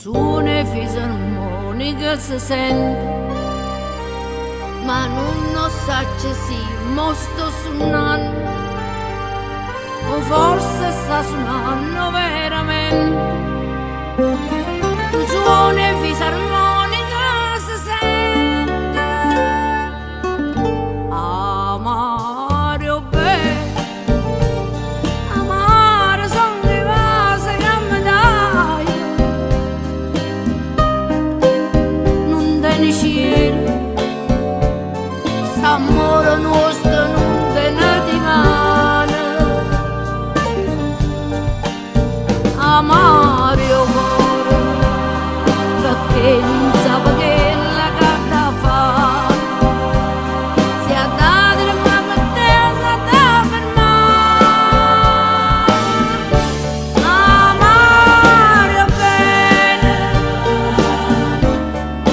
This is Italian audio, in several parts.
suono e fisarmonica si sente, ma non sa se si sto suonando o forse sta suonando veramente. Un suono e fisarmonica si sente, amare o bene, amare sono le cose che mi dai, non te ne cielo, s'amore nostro non te ne dimane, amare o cuore, perché non sa che la carta fa, si è data la mia per te, si è data per me, amare bene,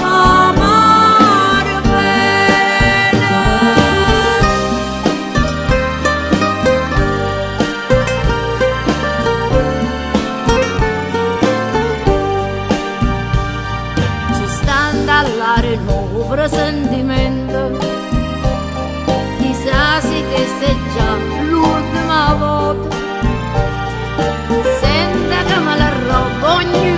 amare bene. Ci sta dall'aria nuovo presentimento, chissà se questa è già l'ultima volta, senta che me la roba ogni